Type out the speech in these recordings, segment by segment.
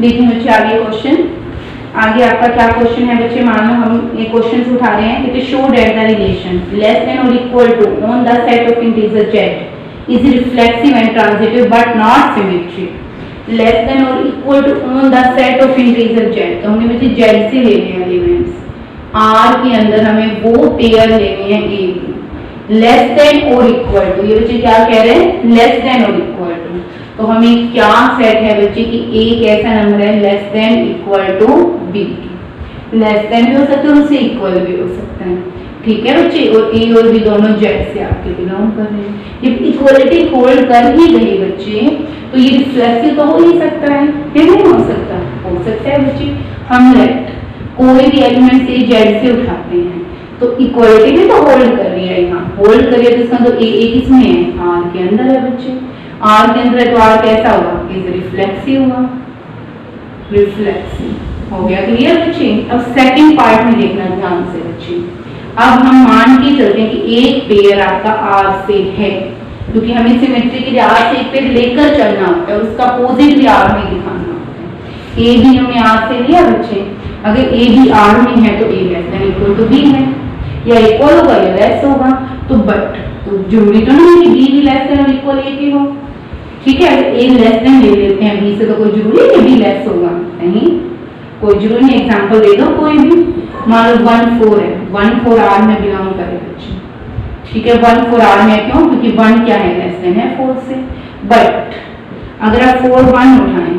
देखिए बच्चे आगे क्वेश्चन, आगे आपका क्या क्वेश्चन है बच्चे। मान लो हम एक क्वेश्चन उठा रहे हैं कि show that the relation less than और equal to on the set of integer z is reflexive and transitive but not symmetric. Less than और equal to on the set of integer z, तो हमने बच्चे z से लेने हैं elements, r के अंदर हमें वो पेयर लेने हैं a b। लेस देन और इक्वल टू, ये बच्चे क्या कह रहे हैं, लेस देन और इक्वल टू, तो हमें क्या सेट है बच्चे कि एक ऐसा नंबर है less than equal to B. Less than भी हो सकता है, उससे इक्वल भी हो सकता है, ठीक है बच्चे। और ए और बी दोनों जेड से आपके बिलोंग कर रहे हैं। जब इक्वलिटी होल्ड कर ही गई बच्चे, तो ये रिफ्लेक्सिव तो हो ही सकता है, फिर नहीं हो सकता, हो सकता है बच्चे। हम लेट कोई भी एलिमेंट से जेड से उठाते हैं तो इक्वलिटी भी तो होल्ड कर रही है, यहाँ होल्ड करिए तो इसका तो ए किसमें है, आर के अंदर है बच्चे। आर के अंदर है तो आर कैसा होगा, इज रिफ्लेक्सिव हुआ, रिफ्लेक्सिव हो गया। क्लियर बच्चे। अब सेकंड पार्ट में देखना ध्यान से बच्चे। अब हम मान के चलते हैं कि एक पेयर आपका आर से है, क्योंकि हमें सिमेट्री के लिए आर से एक पेयर लेकर चलना होता है, उसका अपोजिट भी आर में दिखाना होता है। ए भी हमने आर से लिया बच्चे, अगर ए भी आर में है तो A less than equal to B है, या इक्वल होगा या लेस होगा, तो बट तो जरूरी तो नहीं है कि बी भी लेस देन और इक्वल ए के हो, ठीक है। अगर ए लेस देन ले लेते हैं बी से तो कोई जरूरी है कि बी लेस होगा, नहीं, कोई जरूरी नहीं। एग्जांपल दे दो कोई भी, मान लो 1 4 है, 1 4 आर में बिलोंग करे बच्चे, ठीक है। 1 4 आर में क्यों, क्योंकि 1 क्या है, लेस देन है 4 से। बट अगर आप 4 1 उठाएं,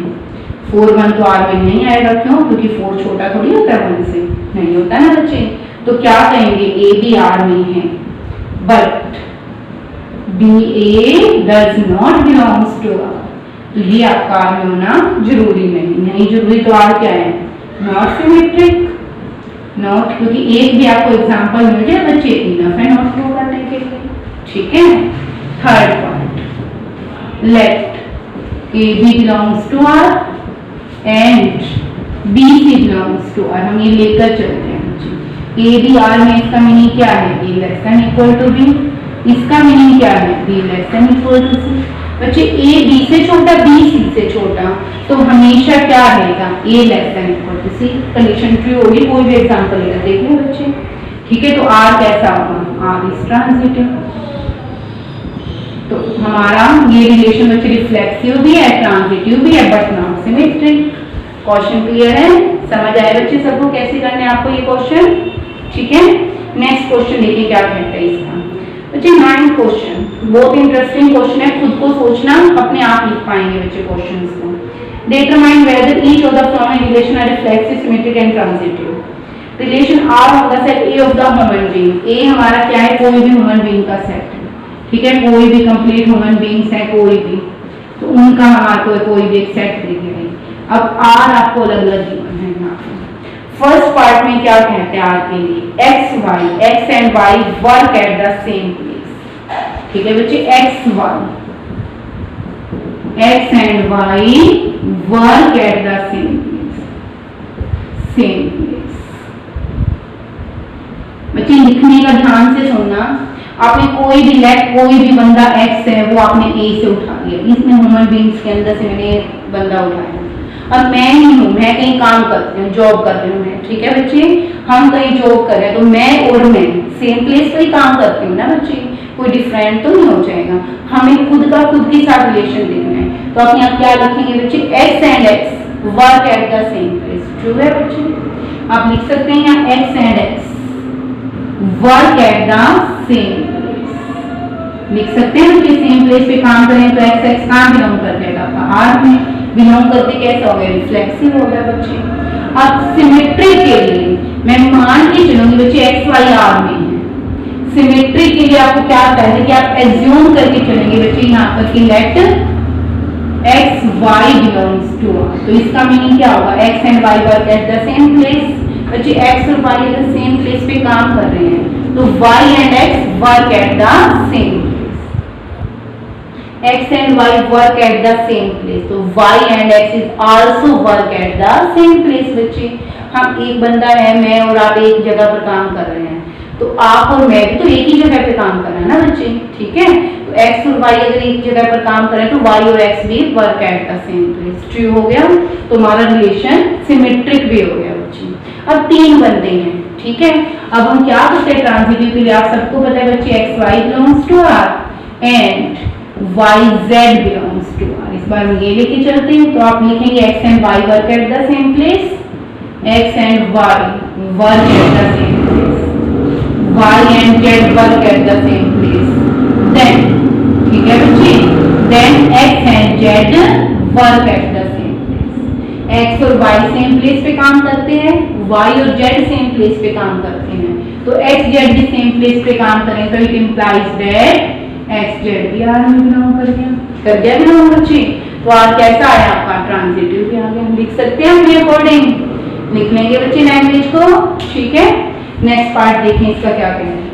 4 1 तो आर में नहीं आएगा, क्यों, क्योंकि 4 छोटा थोड़ी होता है 1 से, नहीं होता ना बच्चे। तो क्या कहेंगे, ए भी आर में है but BA does not belongs to R, तो ये आपका आर में होना जरूरी नहीं जरूरी, तो आर क्या है, नॉट सिमेट्रिक, नॉट, क्योंकि एक भी आपको एग्जांपल मिल जाए बच्चे इनफ है नॉट प्रूव करने के लिए, ठीक है। Third point, let AB belongs to R and BC belongs to R, हम ये लेकर चलते हैं बच्चे। A भी R में, इसका मीनिंग क्या है, A less than equal to B, इसका मीनिंग क्या है, B less than equal to C। बच्चे A B से छोटा, B C से छोटा, तो हमेशा क्या रहेगा, A less than equal to C, condition true होगी। कोई भी एग्जांपल लेकर देख लो बच्चे, ठीक है। तो R कैसा होगा, R इज ट्रांजिटिव, तो हमारा ये रिलेशन बच्चे रिफ्लेक्सिव भी है, ट्रांजिटिव भी है, but not symmetric. Question clear है, समझ आए बच्चे सबको कैसे करने हैं आपको ये क्वेश्चन, ठीक है। नेक्स्ट क्वेश्चन देखिए क्या कहता है इसका बच्चे। 9th क्वेश्चन बहुत इंटरेस्टिंग क्वेश्चन है, खुद को सोचना, अपने आप लिख पाएंगे बच्चे क्वेश्चंस को। Determine whether each of the following relation are reflexive, symmetric and transitive. Relation R of the set A of the human being, A हमारा क्या है, कोई भी ह्यूमन बीइंग का सेट है, ठीक है। कोई भी कंप्लीट ह्यूमन बीइंग्स है कोई भी, तो उनका हमारे कोई भी एक सेट दिखेगा। अब आर आपको अलग अलग गिवन है यहाँ पे। फर्स्ट पार्ट में क्या कहते हैं आर के लिए, x and Y work at the same place, ठीक है बच्चे। X and Y work at the same place. बच्चे लिखने का ध्यान से सुनना, आपने कोई भी कोई भी बंदा एक्स है वो आपने ए से उठा लिया, इसमें ह्यूमन बीइंग्स के अंदर से मैंने बंदा उठाया। अब मैं ही हूँ, मैं कहीं काम करती हूँ, जॉब कर रही हूँ, ठीक है बच्चे। हम कहीं जॉब कर रहे हैं तो मैं और मैं सेम प्लेस पर ही काम करती हूँ ना बच्चे, कोई डिफरेंट तो नहीं हो जाएगा। हमें खुद के साथ रिलेशन देखना है, तो आप यहाँ क्या लिखेंगे बच्चे, x and X work at the same place. True है बच्चे, आप लिख सकते हैं यहाँ x and X work at the same place, लिख सकते हैं बच्चे। सेम प्लेस पे काम करें तो एक्स एक्स कहाँ बिलोंग कर जाएगा, आपका आर में बिलोंग करते कैसा हो गया, रिफ्लेक्सिव हो गया बच्चे। अब सिमेट्री के लिए मैं मान के चलूंगी बच्चे एक्स वाई आर में है, सिमेट्री के लिए आपको क्या पहले कि आप एज्यूम करके चलेंगे बच्चे यहाँ पर कि let X Y belongs to R, तो इसका मीनिंग क्या होगा, X and Y work at the same place. बच्चे एक्स और वाई अगर सेम प्लेस पे काम कर रहे हैं तो Y and X work at the same place, x and Y work at the same place, तो Y and X is also work at the same place. बच्चे हम एक बंदा है, मैं और आप एक जगह पर काम कर रहे हैं, तो आप और मैं भी तो एक ही जगह पे काम कर रहे हैं ना बच्चे, ठीक है। तो x और y अगर एक जगह पर काम करें तो y और x भी work at the same place. True हो गया, तो हमारा रिलेशन सिमेट्रिक भी हो गया बच्चे। अब 3 बंदे हैं, ठीक है। अब हम क्या करते हैं ट्रांजिटिव के लिए, आप सबको पता है बच्चे x Y belongs to R and y z belongs to R. इस बार हम ये लेके चलते हैं, तो आप लिखेंगे x and Y work at the same place, x and Y work at the same place, y and z work at the same place. Then, ठीक है बच्चे, then x and z work at the same place. X और y same place पे काम करते हैं, Y और Z same place पे काम करते हैं, तो एक्स जेड भी सेम प्लेस पे काम करें तो it implies that x Z भी आर में बिलोंग कर गया बिलोंग बच्चे। तो आर कैसा आया आपका, ट्रांजिटिव भी आ गया। लिख सकते हैं अपने अकॉर्डिंग, लिख लेंगे बच्चे लैंग्वेज को, ठीक है। नेक्स्ट पार्ट देखें इसका क्या कहना है।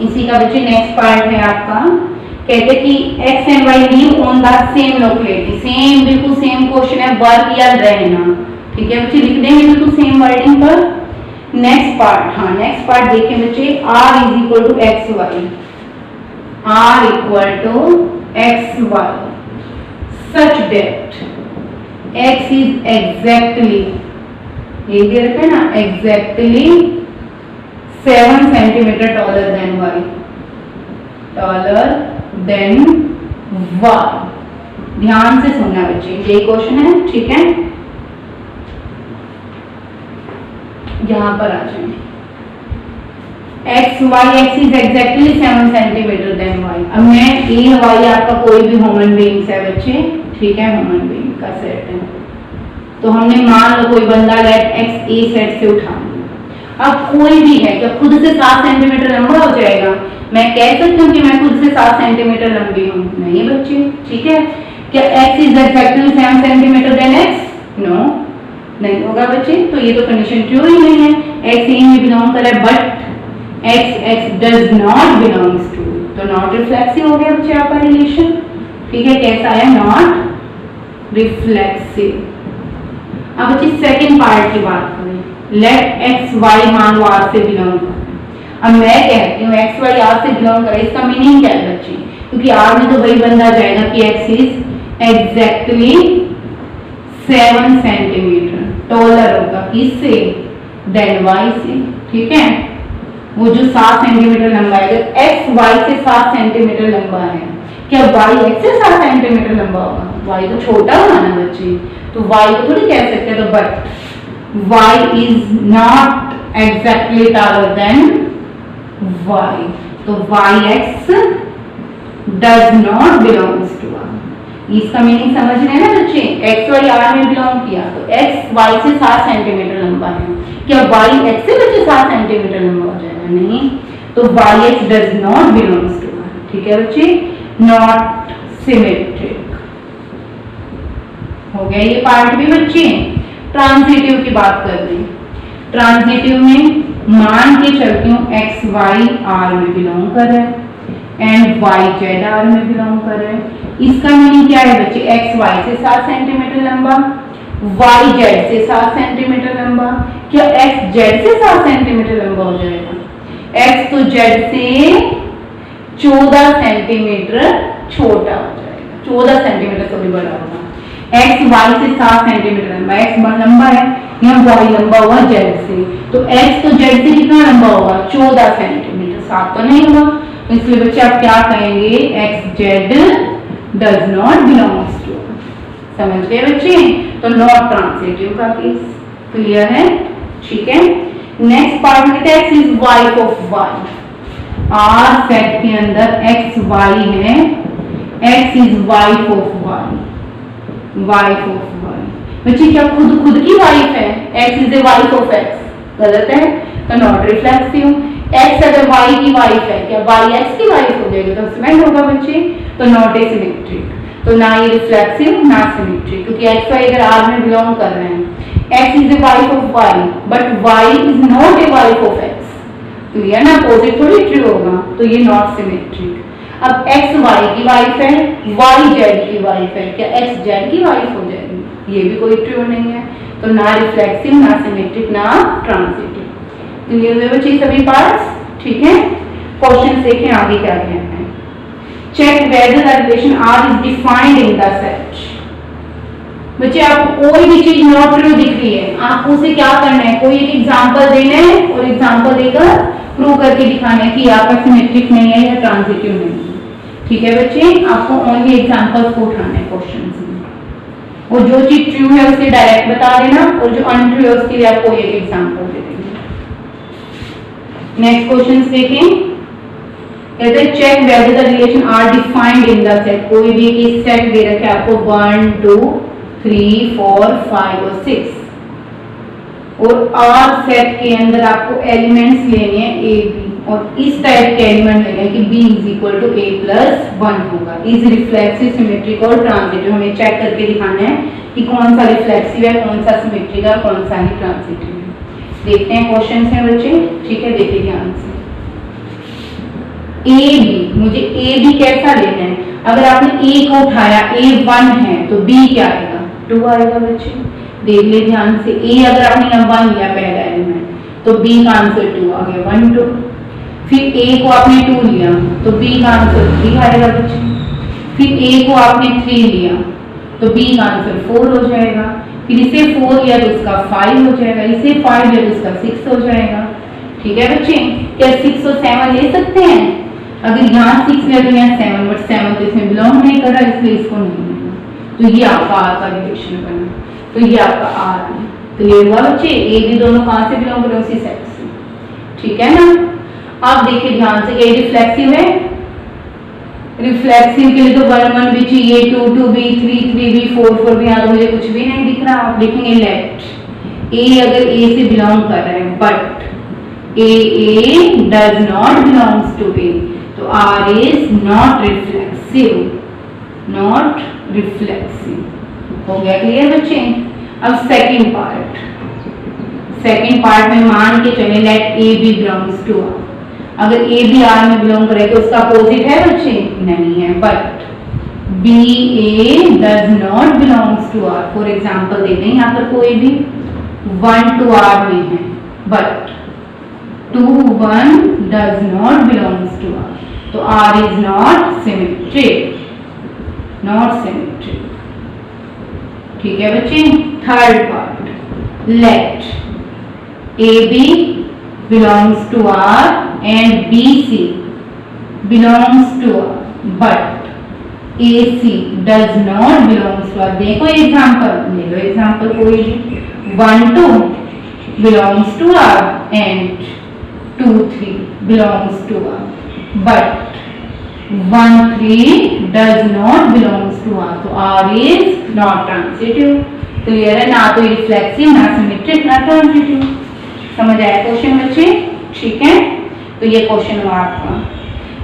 इसी का बच्चे नेक्स्ट पार्ट है आपका, कहते कि x and y live on the same locality. Same, बिल्कुल सेम क्वेश्चन है, वर्क या रहना, ठीक है बच्चे, लिख देंगे बिल्कुल सेम वर्डिंग पर। नेक्स्ट पार्ट, हाँ नेक्स्ट पार्ट देखें बच्चे, r is equal to x y, r equal to x y such that x is exactly, ये दे रखा है ना, exactly 7 centimetre taller than y, taller than y। ध्यान से सुनना बच्चे, ये क्वेश्चन है, ठीक है। यहां पर आ जाए, x y x is exactly 7 centimetre than y। अब मैं a y आपका कोई भी ह्यूमन बीइंग्स है बच्चे, ठीक है, ह्यूमन बीइंग का सेट है। तो हमने मान लो कोई बंदा लेट x a सेट से उठा, अब कोई भी है क्या खुद से 7 सेंटीमीटर लंबा हो जाएगा? मैं कह सकती हूँ कि मैं खुद से 7 सेंटीमीटर लंबी हूँ? नहीं बच्चे, ठीक है। क्या x is exactly 7 centimetre than x? No, नहीं होगा बच्चे। तो ये तो कंडीशन ट्रू ही नहीं है। x ए में बिलोंग करे but x does not belongs to, तो नॉट रिफ्लेक्सिव हो गया बच्चे आपका रिलेशन, ठीक है। कैसा है? Not reflexive. अब बच्चे सेकंड पार्ट की बात करें, लेट एक्स वाई मान लो आर से बिलोंग करे। अब मैं कहती हूँ एक्स वाई आर से बिलोंग करे, इसका मीनिंग क्या है बच्चे? क्योंकि आर में तो वही बंदा जाएगा कि x is exactly 7 centimetre taller होगा किससे? देन वाई से, ठीक है। वो जो 7 सेंटीमीटर लंबा है, अगर एक्स वाई से 7 सेंटीमीटर लंबा है, क्या वाई एक्स से 7 सेंटीमीटर लंबा होगा? वाई तो छोटा होगा ना बच्चे, तो वाई को थोड़ी कह सकते हैं। तो but y is not exactly taller than y, तो yx does not belongs to r। इसका मीनिंग समझ रहे हैं ना बच्चे? x y r में बिलोंग किया, तो x y से 7 सेंटीमीटर लंबा है, क्या y x से बच्चे 7 सेंटीमीटर लंबा हो जाएगा? नहीं, तो yx does not belongs to r, ठीक है बच्चे। नॉट सिमेट्रिक हो गया ये पार्ट भी बच्चे। ट्रांजिटिव की बात कर रहे हैं। ट्रांजिटिव में मान के चलती हूँ एक्स वाई आर में बिलोंग कर रहा है एंड वाई जेड आर में बिलोंग कर रहा है। इसका मीनिंग क्या है बच्चे? एक्स वाई से 7 सेंटीमीटर लंबा, वाई जेड से 7 सेंटीमीटर लंबा। क्या एक्स जेड से 7 सेंटीमीटर लंबा हो जाएगा? एक्स तो जेड से 14 सेंटीमीटर छोटा हो जाएगा, 14 सेंटीमीटर सॉरी बड़ा होगा। एक्स वाई से 7 सेंटीमीटर लंबा, एक्स लंबा है, यहाँ वाई लंबा हुआ जेड से, तो एक्स तो जेड से कितना लंबा होगा? 14 सेंटीमीटर, 7 तो नहीं होगा। तो इसलिए बच्चे आप क्या कहेंगे? X z does not belongs to. समझ गए बच्चे? तो नॉट ट्रांजिटिव का केस क्लियर है, ठीक है। नेक्स्ट पार्ट में x is wife of y. R set के अंदर एक्स वाई है, x is wife of y, wife of y. बच्चे क्या खुद की वाइफ है? X is a wife of x, गलत है, तो नॉट रिफ्लेक्सिव। एक्स अगर वाई की वाइफ है, क्या वाई एक्स की वाइफ हो जाएगी? तो सिमेट्रिक होगा बच्चे, तो नॉट ए सिमेट्रिक। तो ना ये रिफ्लेक्सिव ना सिमेट्रिक, क्योंकि एक्स वाई अगर आर में बिलोंग कर रहे हैं। X is a wife of y but y is not a wife of x, तो ये ना अपोजिट थोड़ी ट्रू होगा, तो ये नॉट सिमेट्रिक। अब x y की वाइफ है, y z की वाइफ है, क्या x z की वाइफ हो जाएगी? ये भी कोई ट्रू नहीं है, तो ना रिफ्लेक्सिव, ना सिमेट्रिक, ना ट्रांजिटिव। तो ये हुए बच्चे सभी पार्ट्स, ठीक है। क्वेश्चन देखें आगे क्या कहना है। Check whether the relation R is defined in the set. बच्चे आपको कोई भी चीज नॉट ट्रू दिख रही है, आपको उसे क्या करना है, कोई एक एग्जांपल देना है और एग्जांपल देकर प्रूव करके दिखाना है कि आपका सिमेट्रिक नहीं है या ट्रांजिटिव नहीं है, ठीक है बच्चे। आपको ओनली एग्जांपल्स को उठाना है क्वेश्चंस में, और जो चीज ट्रू है उसे डायरेक्ट बता देना, और जो अनट्रू है उसके लिए आपको एक एग्जांपल दे देंगे। नेक्स्ट क्वेश्चन देखें, कहते हैं check whether the relation R defined in the set. कोई भी एक सेट दे रखा है आपको 1 2 3 4 5 और 6, और आर सेट के अंदर आपको एलिमेंट्स लेने हैं ए बी, और इस टाइप के एलिमेंट लेने हैं कि b is equal to a plus 1 होगा। इज रिफ्लेक्सिव, सिमेट्रिक और ट्रांजिटिव। हमें चेक करके दिखाना है कि कौन सा रिफ्लेक्सिव है, कौन सा सिमेट्रिक है, कौन सा ही ट्रांजिटिव है। देखते हैं क्वेश्चन है बच्चे, ठीक है, देखिए ध्यान से। ए बी, मुझे ए बी कैसा लेना है? अगर आपने ए को उठाया, ए 1 है तो बी क्या आएगा? 2 आएगा बच्चे। देख ले ध्यान से, ए अगर आपने यहाँ 1 लिया पहला एलिमेंट, तो बी का आंसर 2 आ गया, 1 2। फिर ए को आपने 2 लिया तो बी का आंसर 3 आएगा बच्चे। फिर ए को आपने 3 लिया तो बी का आंसर 4 हो जाएगा। फिर इसे 4 लिया तो उसका 5 हो जाएगा, इसे 5 लिया तो उसका 6 हो जाएगा, ठीक है बच्चे। क्या 6 और 7 ले सकते हैं? अगर यहाँ 6 लिया तो यहाँ 7, बट 7 तो इसमें बिलोंग नहीं कर रहा, इसलिए इसको नहीं लेना। तो ये आपका आर का रिलेशन बना, तो ये आपका आर है। तो ये हुआ बच्चे, ए बी दोनों कहाँ से बिलोंग कर रहे हैं? उसी सेट से, ठीक है ना। अब देखिए ध्यान से, ए रिफ्लेक्सिव है, रिफ्लेक्सिव के लिए तो 1 1 भी चाहिए, 2 2 भी, 3 3 भी, 4 4 भी। यहाँ तो मुझे कुछ भी नहीं दिख रहा। आप लिखेंगे लेट ए अगर ए से बिलोंग कर रहा है, but A does not belongs to A, so R is not reflexive, not reflexive. हो गया क्लियर बच्चे। अब सेकंड पार्ट, सेकंड पार्ट में मान के चले let A B belongs to R. अगर ए बी आर में बिलोंग करे तो उसका अपोजिट है बच्चे? नहीं है, but B A does not belongs to R. For example दे दें यहाँ पर, कोई भी 1 2 आर में है, but 2 1 does not belongs to R, so R is not symmetric, not symmetric, ठीक है बच्चे। Third part, let A B belongs to R and BC belongs to R, but AC does not belongs to R। देखो example, ले लो example कोई भी। 1 2 belongs to R and 2 3 belongs to R, but 1 3 does not belongs to R, तो R is not transitive। तो ये है ना तो रिफ्लेक्सिव, ना सिमेट्रिक, ना ट्रांजिटिव। समझ आया क्वेश्चन बच्चे, ठीक है। तो ये क्वेश्चन हुआ आपका।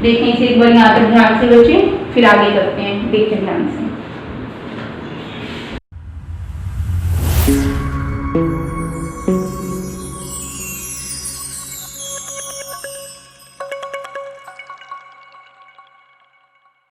देखिए इसे एक बार यहाँ तक ध्यान से बच्चे, फिर आगे करते हैं, देखते ध्यान से।